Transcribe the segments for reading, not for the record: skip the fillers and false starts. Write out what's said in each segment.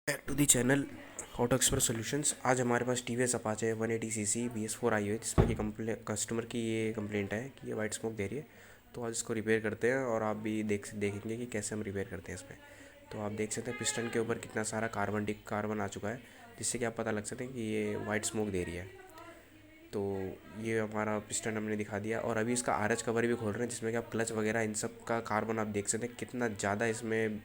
Back to the channel auto expert solutions. आज हमारे पास T V S Apache 180cc BS4 आई है, जिसमें कि कस्टमर की ये कंप्लेंट है कि ये वाइट स्मोक दे रही है। तो आज इसको रिपेयर करते हैं और आप भी देखेंगे कि कैसे हम रिपेयर करते हैं इसमें। तो आप देख सकते हैं पिस्टन के ऊपर कितना सारा कार्बन आ चुका है, जिससे कि आप पता लग सकते हैं कि ये वाइट स्मोक दे रही है। तो ये हमारा पिस्टन हमने दिखा दिया और अभी इसका आरएच कवर भी खोल रहे हैं, जिसमें कि आप क्लच वगैरह इन सब का कार्बन आप देख सकते हैं कितना ज़्यादा इसमें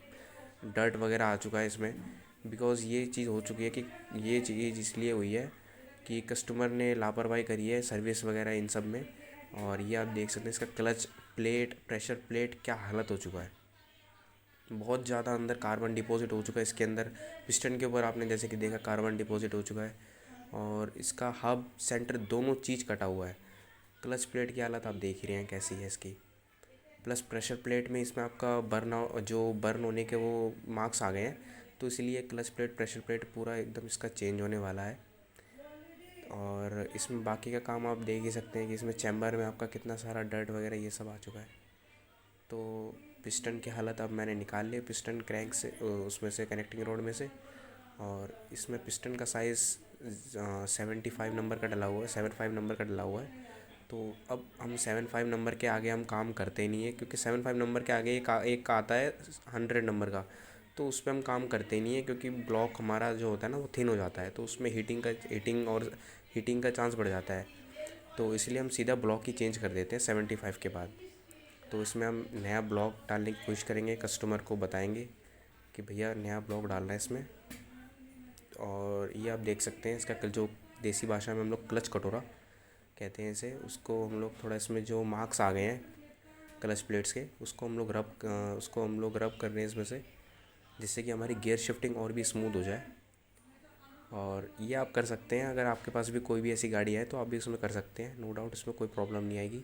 डर्ट वगैरह आ चुका है इसमें। बिकॉज़ ये चीज़ हो चुकी है कि ये चीज़ इसलिए हुई है कि कस्टमर ने लापरवाही करी है सर्विस वगैरह इन सब में। और ये आप देख सकते हैं इसका क्लच प्लेट, प्रेशर प्लेट क्या हालत हो चुका है। बहुत ज़्यादा अंदर कार्बन डिपॉजिट हो चुका है इसके अंदर। पिस्टन के ऊपर आपने जैसे कि देखा कार्बन डिपॉजिट हो चुका है और इसका हब सेंटर दोनों चीज़ कटा हुआ है। क्लच प्लेट की हालत आप देख ही रहे हैं कैसी है इसकी। प्लस प्रेशर प्लेट में इसमें आपका बर्न होने के वो मार्क्स आ गए हैं, तो इसलिए क्लच प्लेट प्रेशर प्लेट पूरा एकदम इसका चेंज होने वाला है। और इसमें बाकी का काम आप देख ही सकते हैं कि इसमें चैम्बर में आपका कितना सारा डर्ट वगैरह ये सब आ चुका है। तो पिस्टन की हालत अब मैंने निकाल ली पिस्टन क्रैंक से, उसमें से कनेक्टिंग रोड में से। और इसमें पिस्टन का साइज़ 75 नंबर का डला हुआ है, 75 नंबर का डला हुआ है। तो अब हम 75 नंबर के आगे हम काम करते नहीं है, क्योंकि 75 नंबर के आगे एक का आता है 100 नंबर का। तो उस पर हम काम करते नहीं है, क्योंकि ब्लॉक हमारा जो होता है ना वो थिन हो जाता है, तो उसमें हीटिंग का चांस बढ़ जाता है। तो इसलिए हम सीधा ब्लॉक ही चेंज कर देते हैं 75 के बाद। तो इसमें हम नया ब्लॉक डालने की कोशिश करेंगे, कस्टमर को बताएंगे कि भैया नया ब्लॉक डालना है इसमें। और ये आप देख सकते हैं इसका जो देसी भाषा में हम लोग क्लच कटोरा कहते हैं इसे, उसको हम लोग थोड़ा इसमें जो मार्क्स आ गए हैं क्लच प्लेट्स के, उसको हम लोग रब कर रहे हैं इसमें से, जिससे कि हमारी गियर शिफ्टिंग और भी स्मूथ हो जाए। और ये आप कर सकते हैं, अगर आपके पास भी कोई भी ऐसी गाड़ी है तो आप भी उसमें कर सकते हैं, नो डाउट इसमें कोई प्रॉब्लम नहीं आएगी।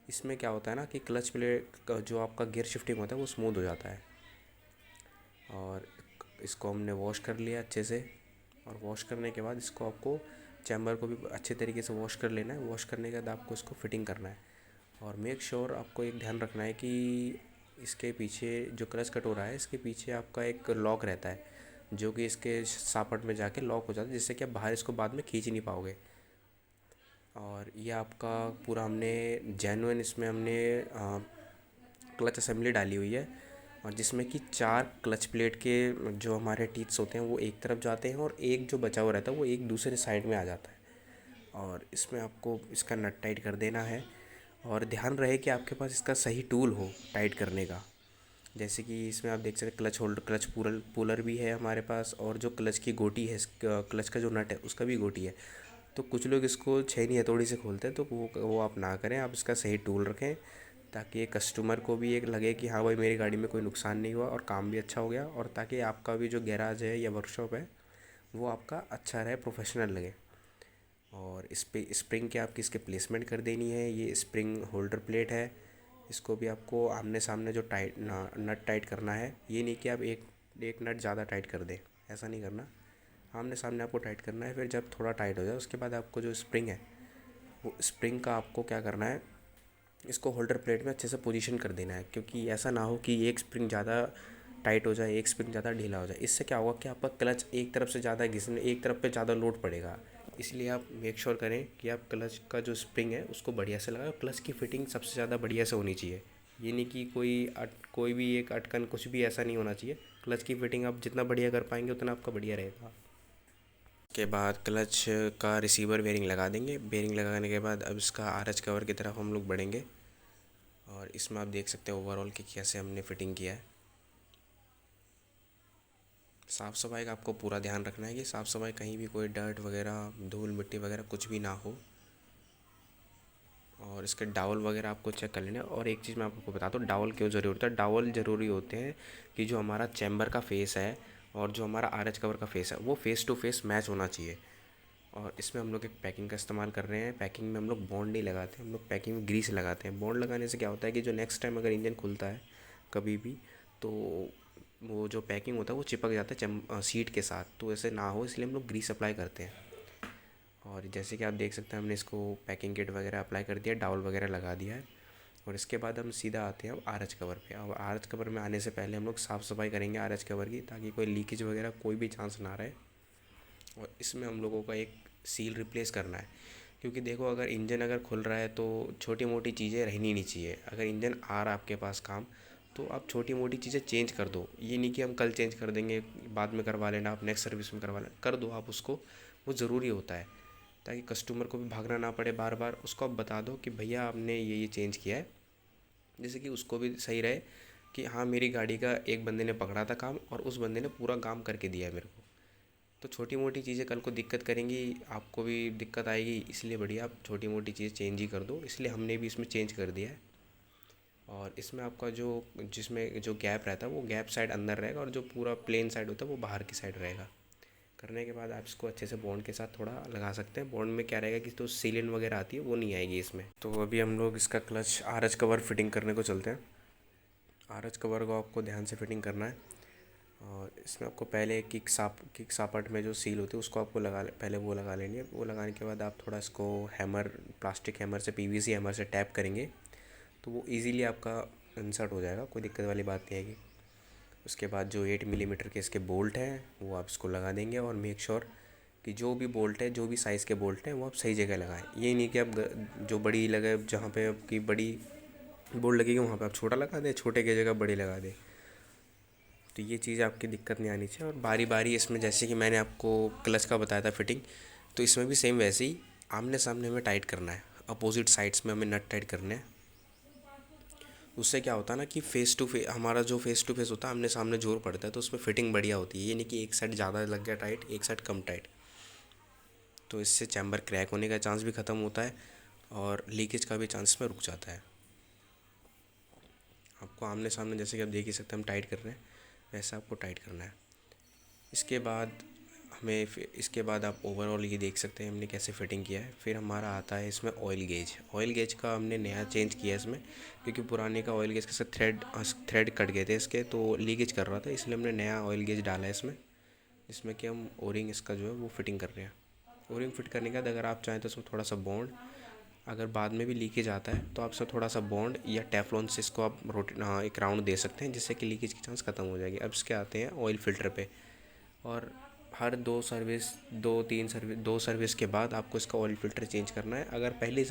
इसमें क्या होता है ना कि क्लच प्लेट का जो आपका गियर शिफ्टिंग होता है वो स्मूथ हो जाता है। और इसको हमने वॉश कर लिया अच्छे से। और वॉश करने के बाद इसको आपको चैम्बर को भी अच्छे तरीके से वॉश कर लेना है। वॉश करने के बाद आपको इसको फिटिंग करना है। और मेक श्योर आपको एक ध्यान रखना है कि इसके पीछे जो क्लच कट हो रहा है इसके पीछे आपका एक लॉक रहता है, जो कि इसके सापट में जाके लॉक हो जाता है, जिससे कि आप बाहर इसको बाद में खींच नहीं पाओगे। और ये आपका पूरा हमने जेन्युइन इसमें हमने क्लच असेंबली डाली हुई है, और जिसमें कि 4 क्लच प्लेट के जो हमारे टीथ्स होते हैं वो एक तरफ जाते हैं और एक जो बचा हुआ रहता है वो एक दूसरे साइड में आ जाता है। और इसमें आपको इसका नट टाइट कर देना है। और ध्यान रहे कि आपके पास इसका सही टूल हो टाइट करने का। जैसे कि इसमें आप देख सकते हैं क्लच होल्डर, क्लच पुलर भी है हमारे पास, और जो क्लच की गोटी है, क्लच का जो नट है उसका भी गोटी है। तो कुछ लोग इसको छेनी हथौड़ी से खोलते हैं, तो वो आप ना करें, आप इसका सही टूल रखें, ताकि कस्टमर को भी एक लगे कि हाँ भाई मेरी गाड़ी में कोई नुकसान नहीं हुआ और काम भी अच्छा हो गया, और ताकि आपका भी जो गैराज है या वर्कशॉप है वो आपका अच्छा रहे, प्रोफेशनल लगे। और इस पे स्प्रिंग के आपकी इसके प्लेसमेंट कर देनी है। ये स्प्रिंग होल्डर प्लेट है, इसको भी आपको आमने सामने जो नट टाइट करना है। ये नहीं कि आप एक नट ज़्यादा टाइट कर दें, ऐसा नहीं करना। आमने सामने आपको टाइट करना है। फिर जब थोड़ा टाइट हो जाए उसके बाद आपको जो स्प्रिंग है वो स्प्रिंग का आपको क्या करना है, इसको होल्डर प्लेट में अच्छे से पोजीशन कर देना है, क्योंकि ऐसा ना हो कि एक स्प्रिंग ज़्यादा टाइट हो जाए, एक स्प्रिंग ज़्यादा ढीला हो जाए। इससे क्या होगा कि आपका क्लच एक तरफ से ज़्यादा घिसने, एक तरफ पे ज़्यादा लोड पड़ेगा। इसलिए आप मेक श्योर करें कि आप क्लच का जो स्प्रिंग है उसको बढ़िया से लगाएं। क्लच की फिटिंग सबसे ज़्यादा बढ़िया से होनी चाहिए। ये नहीं कि कोई भी एक अटकन कुछ भी ऐसा नहीं होना चाहिए। क्लच की फिटिंग आप जितना बढ़िया कर पाएंगे उतना आपका बढ़िया रहेगा। के बाद क्लच का रिसीवर बेरिंग लगा देंगे। बेरिंग लगाने के बाद अब इसका आरएच कवर की तरफ हम लोग बढ़ेंगे। और इसमें आप देख सकते हैं ओवरऑल कि कैसे हमने फिटिंग किया है। साफ़ सफाई का आपको पूरा ध्यान रखना है कि साफ़ सफाई कहीं भी कोई डर्ट वगैरह, धूल मिट्टी वगैरह कुछ भी ना हो। और इसके डावल वगैरह आपको चेक कर लेना है। और एक चीज़ मैं आपको बताता हूँ डावल क्यों ज़रूरी होता है। डावल ज़रूरी होते हैं कि जो हमारा चैम्बर का फेस है और जो हमारा आरएच कवर का फेस है वो फेस टू फेस मैच होना चाहिए। और इसमें हम लोग एक पैकिंग का इस्तेमाल कर रहे हैं। पैकिंग में हम लोग बॉन्ड नहीं लगाते, हम लोग पैकिंग में ग्रीस लगाते हैं। बॉन्ड लगाने से क्या होता है कि जो नेक्स्ट टाइम अगर इंजन खुलता है कभी भी, तो वो जो पैकिंग होता है वो चिपक जाता है सीट के साथ। तो ऐसे ना हो इसलिए हम लोग ग्रीस अप्लाई करते हैं। और जैसे कि आप देख सकते हैं हमने इसको पैकिंग किट वगैरह अप्लाई कर दिया, डावल वगैरह लगा दिया है। और इसके बाद हम सीधा आते हैं अब आर एच कवर पे। अब आर एच कवर में आने से पहले हम लोग साफ़ सफाई करेंगे आर एच कवर की, ताकि कोई लीकेज वगैरह कोई भी चांस ना रहे। और इसमें हम लोगों का एक सील रिप्लेस करना है, क्योंकि देखो अगर इंजन अगर खुल रहा है तो छोटी मोटी चीज़ें रहनी नहीं चाहिए। अगर इंजन आ रहा है आपके पास काम, तो आप छोटी मोटी चीज़ें चेंज कर दो। ये नहीं कि हम कल चेंज कर देंगे, बाद में करवा लेना, आप नेक्स्ट सर्विस में करवा लेना, कर दो आप उसको, वो ज़रूरी होता है, ताकि कस्टमर को भी भागना ना पड़े बार बार। उसको आप बता दो कि भैया आपने ये चेंज किया है, जैसे कि उसको भी सही रहे कि हाँ मेरी गाड़ी का एक बंदे ने पकड़ा था काम और उस बंदे ने पूरा काम करके दिया है मेरे को। तो छोटी मोटी चीज़ें कल को दिक्कत करेंगी, आपको भी दिक्कत आएगी, इसलिए बढ़िया आप छोटी मोटी चीज़ें चेंज ही कर दो। इसलिए हमने भी इसमें चेंज कर दिया है। और इसमें आपका जो जिसमें जो गैप रहता है वो गैप साइड अंदर रहेगा, और जो पूरा प्लेन साइड होता है वो बाहर की साइड रहेगा। करने के बाद आप इसको अच्छे से बॉन्ड के साथ थोड़ा लगा सकते हैं। बॉन्ड में क्या रहेगा कि तो सीलन वगैरह आती है वो नहीं आएगी इसमें। तो अभी हम लोग इसका clutch R H cover fitting करने को चलते हैं। आर एच कवर को आपको ध्यान से फिटिंग करना है। और इसमें आपको पहले किक सापट में जो सील होती है उसको आपको पहले वो लगा लेनी है। वो लगाने के बाद आप थोड़ा इसको हैमर, प्लास्टिक हैमर से, पीवीसी हैमर से टैप करेंगे तो वो इजीली आपका इंसर्ट हो जाएगा, कोई दिक्कत वाली बात नहीं आएगी। उसके बाद जो 8 मिलीमीटर के इसके बोल्ट हैं वो आप इसको लगा देंगे, और मेक श्योर कि जो भी बोल्ट है, जो भी साइज़ के बोल्ट हैं वो आप सही जगह लगाएं। ये नहीं कि आप जो बड़ी लगे, जहाँ पे आपकी बड़ी बोल्ट लगेगी वहाँ पे आप छोटा लगा दें, छोटे की जगह बड़ी लगा दें। तो ये चीज़ आपकी दिक्कत नहीं आनी चाहिए। और बारी बारी इसमें, जैसे कि मैंने आपको क्लच का बताया था फिटिंग, तो इसमें भी सेम वैसे ही आमने सामने हमें टाइट करना है। अपोजिट साइड्स में हमें नट टाइट करने हैं। उससे क्या होता है ना कि फेस टू फेस, हमारा जो फेस टू फेस होता है, आमने सामने जोर पड़ता है, तो उसमें फिटिंग बढ़िया होती है। ये नहीं कि एक साइड ज़्यादा लग गया टाइट, एक साइड कम टाइट। तो इससे चैम्बर क्रैक होने का चांस भी ख़त्म होता है और लीकेज का भी चांस में रुक जाता है। आपको आमने सामने, जैसे कि आप देख ही सकते हैं हम टाइट कर रहे हैं, वैसा आपको टाइट करना है। इसके बाद इसके बाद आप ओवरऑल ये देख सकते हैं हमने कैसे फिटिंग किया है। फिर हमारा आता है इसमें ऑयल गेज। ऑयल गेज का हमने नया चेंज किया है इसमें, क्योंकि पुराने का ऑयल गेज के साथ थ्रेड कट गए थे इसके, तो लीकेज कर रहा था, इसलिए हमने नया ऑयल गेज डाला है इसमें। इसमें कि हम ओरिंग इसका जो है वो फिटिंग कर रहे हैं। ओरिंग फिट करने के बाद अगर आप चाहें तो उसमें थोड़ा सा बॉन्ड, अगर बाद में भी लीकेज आता है तो आप इसमें थोड़ा सा बॉन्ड या टेफ्लॉन से इसको आप एक राउंड दे सकते हैं, जिससे कि लीकेज की चांस ख़त्म हो जाएगी। अब इसके आते हैं ऑयल फिल्टर पे। और हर दो सर्विस के बाद आपको इसका ऑयल फ़िल्टर चेंज करना है। अगर पहली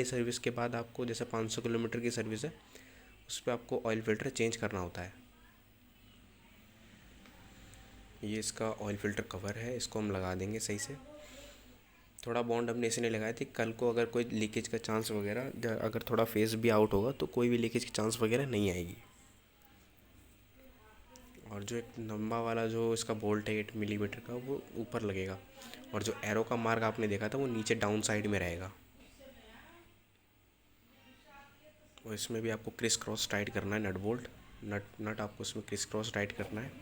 सर्विस के बाद आपको, जैसे 500 किलोमीटर की सर्विस है, उस पर आपको ऑयल फ़िल्टर चेंज करना होता है। ये इसका ऑयल फ़िल्टर कवर है, इसको हम लगा देंगे सही से। थोड़ा बॉन्ड हमने इसलिए लगाए थे, कल को अगर कोई लीकेज का चांस वगैरह, अगर थोड़ा फेस भी आउट होगा तो कोई भी लीकेज की चांस वगैरह नहीं आएगी। और जो एक लंबा वाला जो इसका बोल्ट है 8 मिलीमीटर का, वो ऊपर लगेगा, और जो एरो का मार्क आपने देखा था वो नीचे डाउन साइड में रहेगा। और इसमें भी आपको क्रिस क्रॉस टाइट करना है, नट आपको इसमें क्रिस क्रॉस टाइट करना है।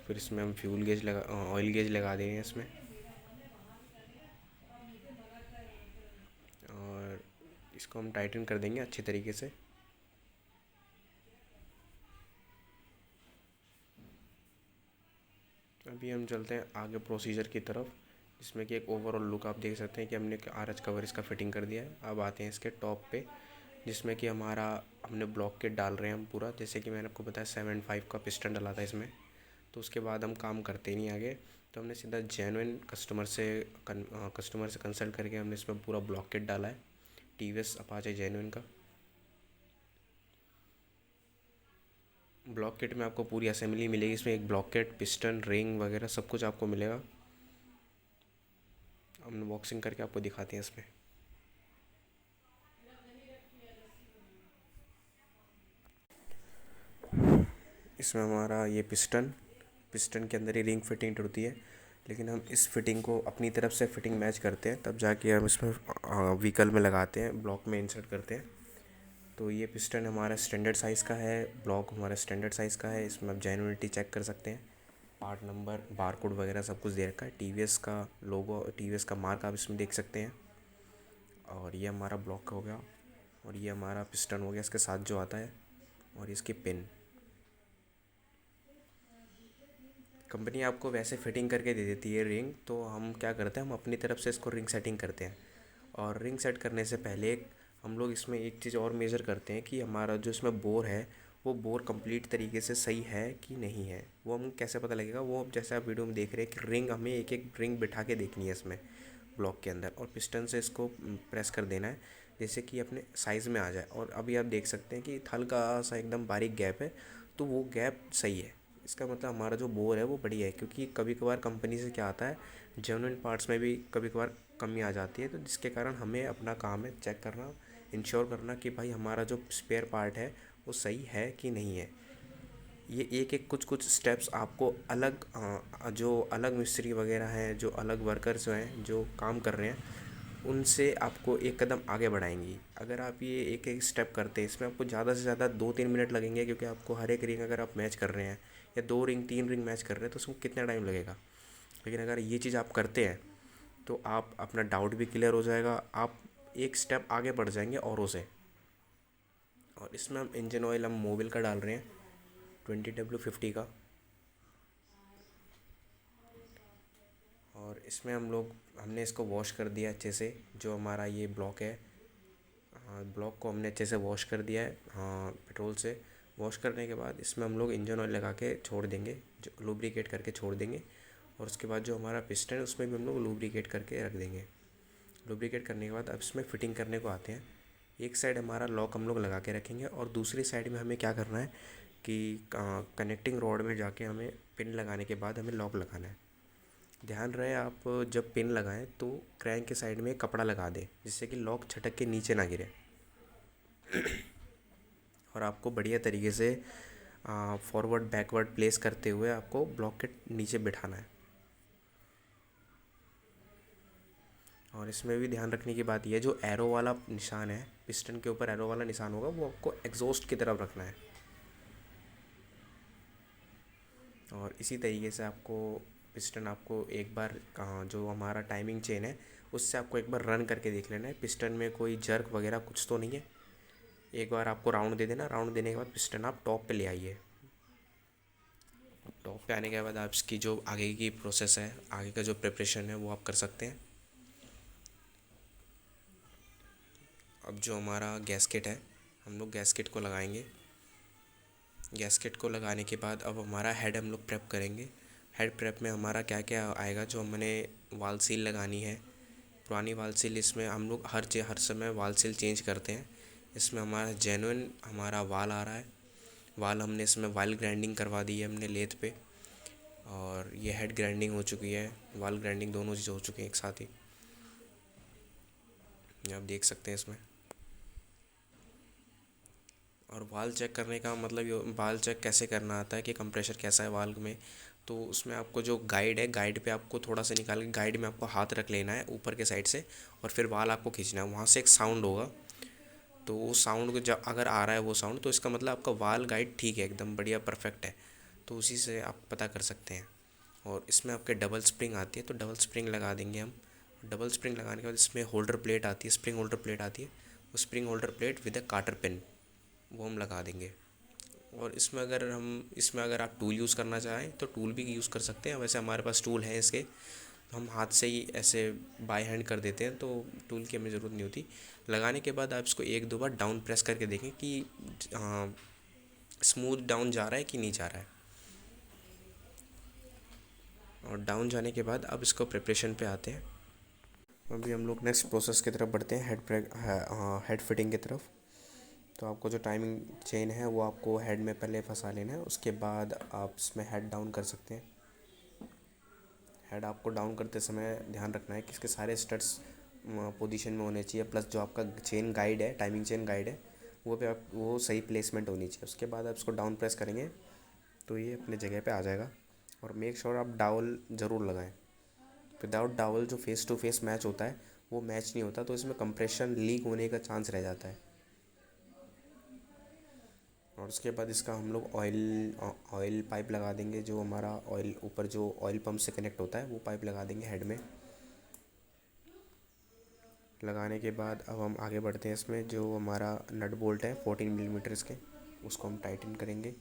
फिर इसमें हम ऑयल गेज लगा देंगे इसमें, और इसको हम टाइटन कर देंगे अच्छी तरीके से। अभी हम चलते हैं आगे प्रोसीजर की तरफ, जिसमें कि एक ओवरऑल लुक आप देख सकते हैं कि हमने आर एच कवर इसका फिटिंग कर दिया है। अब आते हैं इसके टॉप पे, जिसमें कि हमने ब्लॉक किट डाल रहे हैं हम पूरा। जैसे कि मैंने आपको बताया 7.5 का पिस्टन डाला था इसमें, तो उसके बाद हम काम करते नहीं आगे, तो हमने सीधा जेन्युइन कस्टमर से कंसल्ट करके हमने इसमें पूरा ब्लॉक किट डाला है, टीवीएस अपाचे जेन्युइन का। ब्लॉक किट में आपको पूरी असेंबली मिलेगी, इसमें एक ब्लॉक किट, पिस्टन, रिंग वगैरह सब कुछ आपको मिलेगा। हम अनबॉक्सिंग करके आपको दिखाते हैं इसमें। इसमें हमारा ये पिस्टन के अंदर ही रिंग फिटिंग होती है, लेकिन हम इस फिटिंग को अपनी तरफ से फिटिंग मैच करते हैं, तब जाके हम इसमें व्हीकल में लगाते हैं, ब्लॉक में इंसर्ट करते हैं। तो ये पिस्टन हमारा स्टैंडर्ड साइज़ का है, ब्लॉक हमारा स्टैंडर्ड साइज़ का है। इसमें आप जेन्युइनिटी चेक कर सकते हैं, पार्ट नंबर, बारकोड वगैरह सब कुछ दे रखा है। टीवीएस का लोगो, टीवीएस का मार्क आप इसमें देख सकते हैं। और ये हमारा ब्लॉक हो गया, और ये हमारा पिस्टन हो गया इसके साथ जो आता है, और इसकी पिन। कंपनी आपको वैसे फ़िटिंग करके दे देती है रिंग, तो हम क्या करते हैं, हम अपनी तरफ से इसको रिंग सेटिंग करते हैं। और रिंग सेट करने से पहले हम लोग इसमें एक चीज़ और मेज़र करते हैं कि हमारा जो इसमें बोर है वो बोर कंप्लीट तरीके से सही है कि नहीं है। वो हम कैसे पता लगेगा, वो जैसे आप वीडियो में देख रहे हैं कि रिंग हमें एक एक रिंग बिठा के देखनी है इसमें ब्लॉक के अंदर, और पिस्टन से इसको प्रेस कर देना है जैसे कि अपने साइज़ में आ जाए। और अभी आप देख सकते हैं कि हल्का सा एकदम बारीक गैप है, तो वो गैप सही है। इसका मतलब हमारा जो बोर है वो बढ़िया है, क्योंकि कभी कभार कंपनी से क्या आता है, जेन्युइन पार्ट्स में भी कभी कभार कमी आ जाती है, तो जिसके कारण हमें अपना काम है चेक करना, इंश्योर करना कि भाई हमारा जो स्पेयर पार्ट है वो सही है कि नहीं है। ये एक एक कुछ कुछ स्टेप्स आपको अलग जो अलग मिस्त्री वगैरह हैं, जो अलग वर्कर्स हैं जो काम कर रहे हैं, उनसे आपको एक कदम आगे बढ़ाएंगी। अगर आप ये एक एक स्टेप करते हैं, इसमें आपको ज़्यादा से ज़्यादा 2-3 मिनट लगेंगे, क्योंकि आपको हर एक रिंग अगर आप मैच कर रहे हैं या 2 रिंग 3 रिंग मैच कर रहे हैं तो उसमें कितना टाइम लगेगा। लेकिन अगर ये चीज़ आप करते हैं तो आप अपना डाउट भी क्लियर हो जाएगा, आप एक स्टेप आगे बढ़ जाएंगे औरों से। और इसमें हम इंजन ऑयल हम मोबिल का डाल रहे हैं 20W50 का। और इसमें हमने इसको वॉश कर दिया अच्छे से, जो हमारा ये ब्लॉक है, हाँ ब्लॉक को हमने अच्छे से वॉश कर दिया है, हाँ पेट्रोल से। वॉश करने के बाद इसमें हम लोग इंजन ऑयल लगा के छोड़ देंगे, जो लुब्रिकेट करके छोड़ देंगे। और उसके बाद जो हमारा पिस्टन है उसमें भी हम लोग लुब्रिकेट करके रख देंगे। लुब्रिकेट करने के बाद अब इसमें फ़िटिंग करने को आते हैं। एक साइड हमारा लॉक हम लोग लगा के रखेंगे, और दूसरी साइड में हमें क्या करना है कि कनेक्टिंग रॉड में जाके हमें पिन लगाने के बाद हमें लॉक लगाना है। ध्यान रहे आप जब पिन लगाएं तो क्रैंक के साइड में कपड़ा लगा दें, जिससे कि लॉक छटक के नीचे ना गिरे। और आपको बढ़िया तरीके से फॉरवर्ड बैकवर्ड प्लेस करते हुए आपको ब्लॉक के नीचे बिठाना है। और इसमें भी ध्यान रखने की बात यह है, जो एरो वाला निशान है, पिस्टन के ऊपर एरो वाला निशान होगा, वो आपको एग्जॉस्ट की तरफ रखना है। और इसी तरीके से आपको पिस्टन आपको एक बार जो हमारा टाइमिंग चेन है उससे आपको एक बार रन करके देख लेना है, पिस्टन में कोई जर्क वगैरह कुछ तो नहीं है। एक बार आपको राउंड दे देना, राउंड देने के बाद पिस्टन आप टॉप पे ले आइए। टॉप पे आने के बाद आप इसकी जो आगे की प्रोसेस है, आगे का जो प्रिपरेशन है वो आप कर सकते हैं। अब जो हमारा गैस्केट है, हम लोग गैस्केट को लगाएंगे। गैस्केट को लगाने के बाद अब हमारा हेड हम लोग प्रेप करेंगे। हेड प्रेप में हमारा क्या क्या आएगा, जो हमने वाल सील लगानी है, पुरानी वाल सील, इसमें हम लोग हर समय वाल सील चेंज करते हैं। इसमें हमारा जेन्युइन हमारा वाल आ रहा है, वाल हमने इसमें वाल ग्राइंडिंग करवा दी है हमने लेथ पे। और ये हेड ग्राइंडिंग हो चुकी है, वाल ग्राइंडिंग, दोनों चीज़ हो चुकी हैं एक साथ ही, ये आप देख सकते हैं इसमें। और वाल चेक करने का मतलब ये, वाल चेक कैसे करना आता है कि कंप्रेशर कैसा है वाल में, तो उसमें आपको जो गाइड है, गाइड पे आपको थोड़ा सा निकाल के गाइड में आपको हाथ रख लेना है ऊपर के साइड से, और फिर वाल आपको खींचना है, वहाँ से एक साउंड होगा। तो वो साउंड को जब अगर आ रहा है वो साउंड, तो इसका मतलब आपका वाल गाइड ठीक है, एकदम बढ़िया परफेक्ट है। तो उसी से आप पता कर सकते हैं। और इसमें आपके डबल स्प्रिंग आती है, तो डबल स्प्रिंग लगा देंगे हम। डबल स्प्रिंग लगाने के बाद इसमें होल्डर प्लेट आती है, स्प्रिंग होल्डर प्लेट आती है, वो spring holder plate with a cotter pin वो हम लगा देंगे। और इसमें अगर आप टूल यूज़ करना चाहें तो टूल भी यूज़ कर सकते हैं, वैसे हमारे पास टूल हैं इसके, तो हम हाथ से ही ऐसे बाय हैंड कर देते हैं, तो टूल की हमें ज़रूरत नहीं होती। लगाने के बाद आप इसको 1-2 बार डाउन प्रेस करके देखें कि स्मूथ डाउन जा रहा है कि नहीं जा रहा है। और डाउन जाने के बाद अब इसको प्रिपरेशन पे आते हैं। अभी हम लोग नेक्स्ट प्रोसेस की तरफ बढ़ते हैं, हेड फिटिंग की तरफ। तो आपको जो टाइमिंग चेन है वो आपको हेड में पहले फंसा लेना है, उसके बाद आप इसमें हेड डाउन कर सकते हैं। हेड आपको डाउन करते समय ध्यान रखना है कि इसके सारे स्टड्स पोजीशन में होने चाहिए, प्लस जो आपका चेन गाइड है, टाइमिंग चेन गाइड है, वो सही प्लेसमेंट होनी चाहिए। उसके बाद आप इसको डाउन प्रेस करेंगे तो ये अपने जगह पे आ जाएगा। और मेक श्योर आप डावल ज़रूर लगाएं। विदाउट डावल जो फेस टू फेस मैच होता है वो मैच नहीं होता, तो इसमें कंप्रेशन लीक होने का चांस रह जाता है। और उसके बाद इसका हम लोग ऑयल पाइप लगा देंगे, जो हमारा ऑयल ऊपर जो ऑयल पंप से कनेक्ट होता है वो पाइप लगा देंगे हेड में। लगाने के बाद अब हम आगे बढ़ते हैं। इसमें जो हमारा नट बोल्ट है 14 मिलीमीटर के, उसको हम टाइटन करेंगे।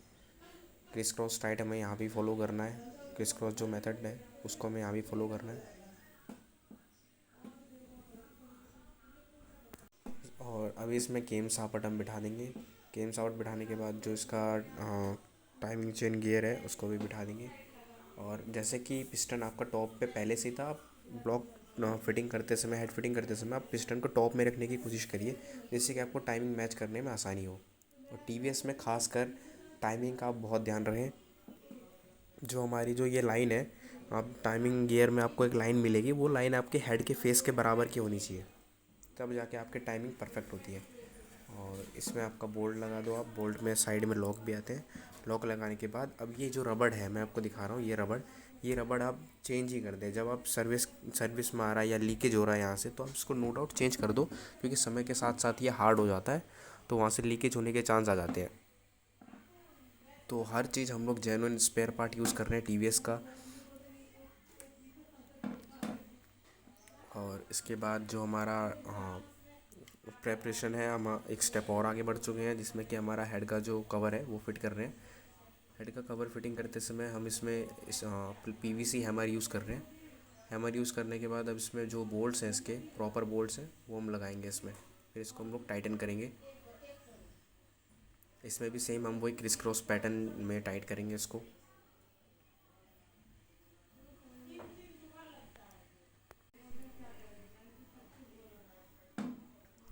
क्रिस क्रॉस टाइट हमें यहाँ भी फॉलो करना है, क्रिस क्रॉस जो मेथड है उसको हमें यहाँ भी फॉलो करना है। और अभी अभी इसमें केम सापट हम बिठा देंगे। केम सापट बिठाने के बाद जो इसका टाइमिंग चेन गियर है उसको भी बिठा देंगे। और जैसे कि पिस्टन आपका टॉप पे पहले से ही था, आप ब्लॉक फिटिंग करते समय, हेड फिटिंग करते समय आप पिस्टन को टॉप में रखने की कोशिश करिए, जिससे कि आपको टाइमिंग मैच करने में आसानी हो। और टीवीएस में खासकर टाइमिंग का आप बहुत ध्यान रखें। जो हमारी जो ये लाइन है, आप टाइमिंग गियर में आपको एक लाइन मिलेगी, वो लाइन आपके हेड के फेस के बराबर की होनी चाहिए, तब जाके आपकी टाइमिंग परफेक्ट होती है। और इसमें आपका बोल्ट लगा दो आप। बोल्ट में साइड में लॉक भी आते हैं। लॉक लगाने के बाद अब ये जो रबड़ है मैं आपको दिखा रहा हूँ, ये रबड़ आप चेंज ही कर दें। जब आप सर्विस में आ रहा है या लीकेज हो रहा है यहाँ से, तो आप इसको नो डाउट चेंज कर दो, क्योंकि समय के साथ साथ ये हार्ड हो जाता है, तो वहाँ से लीकेज होने के चांस आ जाते हैं। तो हर चीज़ हम लोग जेन्युइन स्पेयर पार्ट यूज़ कर रहे हैं टीवीएस का। और इसके बाद जो हमारा प्रेपरेशन है, हम एक स्टेप और आगे बढ़ चुके हैं, जिसमें कि हमारा हेड का जो कवर है वो फिट कर रहे हैं। हेड का कवर फिटिंग करते समय हम इसमें इस पीवीसी हैमर यूज़ कर रहे हैं। हैमर यूज़ करने के बाद अब इसमें जो बोल्ट्स हैं, इसके प्रॉपर बोल्ट्स हैं, वो हम लगाएंगे इसमें। फिर इसको हम लोग टाइटन करेंगे। इसमें भी सेम हम वही क्रिस क्रॉस पैटर्न में टाइट करेंगे इसको।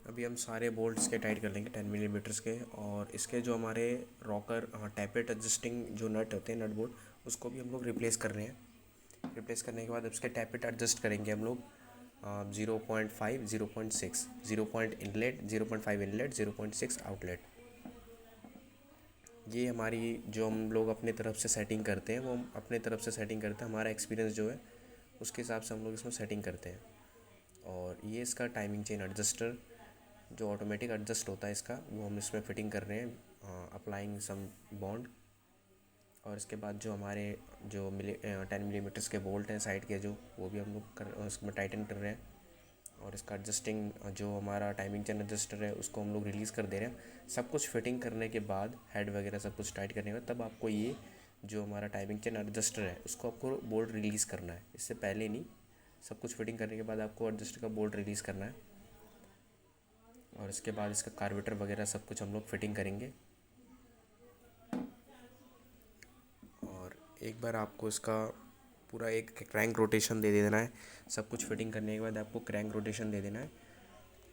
अभी हम सारे बोल्ट्स के टाइट कर लेंगे 10 मिलीमीटर्स के। और इसके जो हमारे रॉकर टैपेट एडजस्टिंग जो नट होते हैं, नट बोल्ट, उसको भी हम लोग रिप्लेस कर रहे हैं। रिप्लेस करने के बाद अब इसके टैपेट एडजस्ट करेंगे हम लोग 0.5, 0.6, 0 पॉइंट इनलेट, 0.5 इनलेट, 0.6 आउटलेट। ये हमारी जो हम लोग अपने तरफ से सेटिंग करते हैं, वो हम अपने तरफ से सेटिंग करते हैं। हमारा एक्सपीरियंस जो है उसके हिसाब से हम लोग इसमें सेटिंग करते हैं। और ये इसका टाइमिंग चेन एडजस्टर जो ऑटोमेटिक एडजस्ट होता है इसका, वो हम इसमें फ़िटिंग कर रहे हैं, अप्लाइंग सम बॉन्ड। और इसके बाद जो हमारे जो 10 मिलीमीटर्स के बोल्ट हैं साइड के, जो वो भी हम लोग उसमें टाइटन कर रहे हैं। और इसका एडजस्टिंग जो हमारा टाइमिंग चेन एडजस्टर है, उसको हम लोग रिलीज़ कर दे रहे हैं। सब कुछ फिटिंग करने के बाद, हेड वगैरह सब कुछ टाइट करने के बाद, तब आपको ये जो हमारा टाइमिंग चेन एडजस्टर है उसको आपको बोल्ट रिलीज़ करना है। इससे पहले नहीं, सब कुछ फिटिंग करने के बाद आपको एडजस्टर का बोल्ट रिलीज़ करना है। और इसके बाद इसका कार्बेटर वगैरह सब कुछ हम लोग फिटिंग करेंगे। और एक बार आपको इसका पूरा एक क्रैंक रोटेशन दे देना है। सब कुछ फिटिंग करने के बाद आपको क्रैंक रोटेशन दे देना है।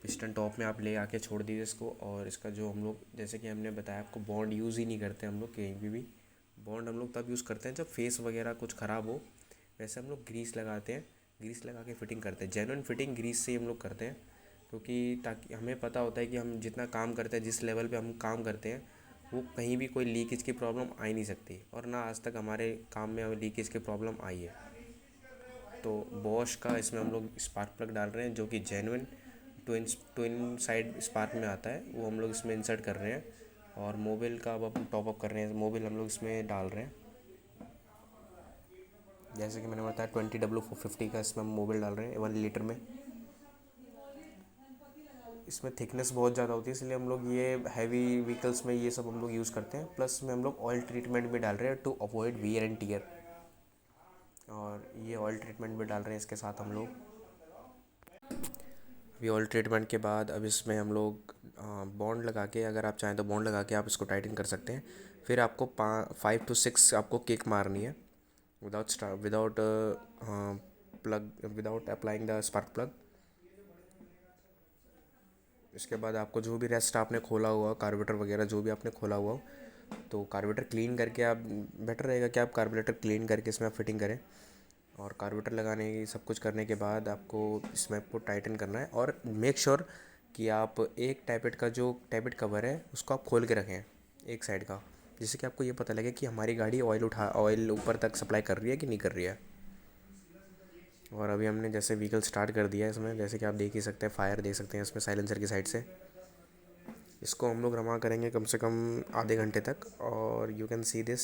पिस्टन टॉप में आप ले आके छोड़ दीजिए इसको। और इसका जो हम लोग, जैसे कि हमने बताया आपको, बॉन्ड यूज़ ही नहीं करते हम लोग कहीं भी। बॉन्ड हम लोग तब यूज़ करते हैं जब फेस वगैरह कुछ ख़राब हो। वैसे हम लोग ग्रीस लगाते हैं, ग्रीस लगा के फिटिंग करते हैं। जेन्युइन फिटिंग ग्रीस से ही हम लोग करते हैं, क्योंकि ताकि हमें पता होता है कि हम जितना काम करते हैं, जिस लेवल पे हम काम करते हैं, वो कहीं भी कोई लीकेज की प्रॉब्लम आ ही नहीं सकती। और ना आज तक हमारे काम में लीकेज की प्रॉब्लम आई है। तो बॉश का इसमें हम लोग स्पार्क प्लग डाल रहे हैं, जो कि जेन्युइन ट्विन साइड स्पार्क में आता है, वो हम लोग इसमें इंसर्ट कर रहे हैं। और मोबिल का अब हम टॉपअप कर रहे हैं, मोबिल हम लोग इसमें डाल रहे हैं। जैसे कि मैंने बताया 20W450 का इसमें हम मोबिल डाल रहे हैं 1 लीटर में। इसमें थिकनेस बहुत ज़्यादा होती है, इसलिए हम लोग ये हैवी व्हीकल्स में ये सब हम लोग यूज़ करते हैं। प्लस में हम लोग ऑयल ट्रीटमेंट भी डाल रहे हैं to avoid wear and tear. और ये ऑयल ट्रीटमेंट भी डाल रहे हैं इसके साथ हम लोग। अभी ऑयल ट्रीटमेंट के बाद अब इसमें हम लोग बॉन्ड लगा के, अगर आप चाहें तो बॉन्ड लगा के आप इसको टाइटन कर सकते हैं। फिर आपको 5 to 6 आपको किक मारनी है without plug, without applying the spark plug. इसके बाद आपको जो भी रेस्ट आपने खोला हुआ, कार्बोरेटर वगैरह जो भी आपने खोला हुआ हो, तो कार्बोरेटर क्लीन करके आप, बेटर रहेगा कि आप कार्बोरेटर क्लीन करके इसमें आप फिटिंग करें। और कार्बोरेटर लगाने की सब कुछ करने के बाद आपको इसमें आपको टाइटन करना है। और मेक श्योर कि आप एक टैपेट का जो टैपेट कवर है उसको आप खोल के रखें एक साइड का, जिससे कि आपको ये पता लगे कि हमारी गाड़ी ऑयल ऊपर तक सप्लाई कर रही है कि नहीं कर रही है। और अभी हमने जैसे व्हीकल स्टार्ट कर दिया है इसमें, जैसे कि आप देख ही सकते हैं, फायर देख सकते हैं इसमें साइलेंसर की साइड से। इसको हम लोग रमा करेंगे कम से कम आधे घंटे तक। और यू कैन सी दिस,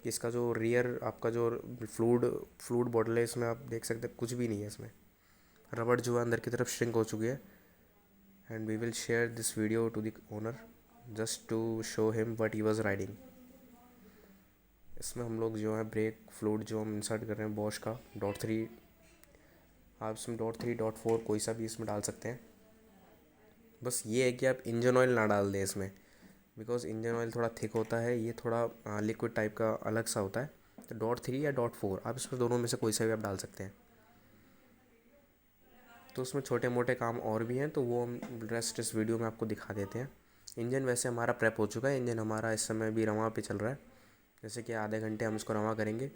इसका जो रियर आपका जो फ्लूड बॉटल है, इसमें आप देख सकते हैं कुछ भी नहीं है इसमें। रबड़ जो है अंदर की तरफ श्रिंक हो चुकी है। And we will share this video to the owner just to show him what he was riding. इसमें हम लोग जो है ब्रेक फ्लूड जो हम इंसर्ट कर रहे हैं बॉश का .3, आप इसमें .3, .4 कोई सा भी इसमें डाल सकते हैं। बस ये है कि आप इंजन ऑयल ना डाल दें इसमें, बिकॉज इंजन ऑयल थोड़ा थिक होता है, ये थोड़ा लिक्विड टाइप का अलग सा होता है। तो .3 या .4 आप इसमें दोनों में से कोई सा भी आप डाल सकते हैं। तो उसमें छोटे मोटे काम और भी हैं, तो वो हम रेस्ट इस वीडियो में आपको दिखा देते हैं। इंजन वैसे हमारा प्रेप हो चुका है, इंजन हमारा इस समय भी रवां पे चल रहा है। जैसे कि आधे घंटे हम इसको रवां करेंगे।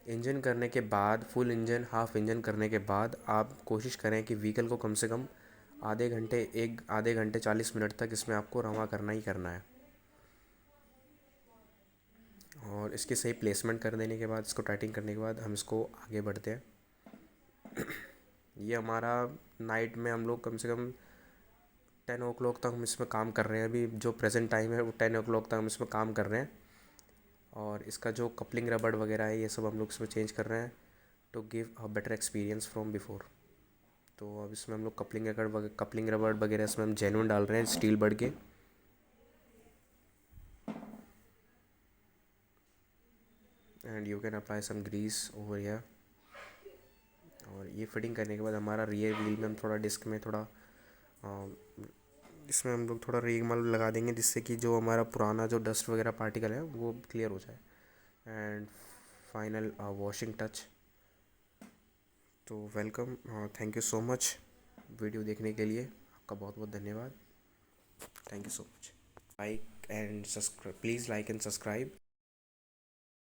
इंजन करने के बाद, फुल इंजन हाफ इंजन करने के बाद आप कोशिश करें कि व्हीकल को कम से कम आधे घंटे 40 मिनट तक इसमें आपको रवां करना ही करना है। और इसकी सही प्लेसमेंट कर देने के बाद, इसको टाइटिंग करने के बाद हम इसको आगे बढ़ते हैं। ये हमारा नाइट में हम लोग कम से कम 10 o'clock तक हम इसमें काम कर रहे हैं। अभी जो प्रेजेंट टाइम है वो 10 o'clock तक हम इसमें काम कर रहे हैं। और इसका जो कपलिंग रबड़ वगैरह है ये सब हम लोग इसमें चेंज कर रहे हैं to give a better experience from before. तो अब इसमें हम लोग कपलिंग रबड़ वगैरह इसमें हम जेन्युइन डाल रहे हैं स्टील बर्ड के। And you can apply some grease over here. और ये फिटिंग करने के बाद हमारा रियर व्हील में हम थोड़ा डिस्क में थोड़ा इसमें हम लोग थोड़ा रीगमल लगा देंगे, जिससे कि जो हमारा पुराना जो डस्ट वगैरह पार्टिकल है वो क्लियर हो जाए। And final washing touch. तो welcome, thank you so much video देखने के लिए। आपका बहुत बहुत धन्यवाद। Thank you so much. Like and subscribe, please like and subscribe.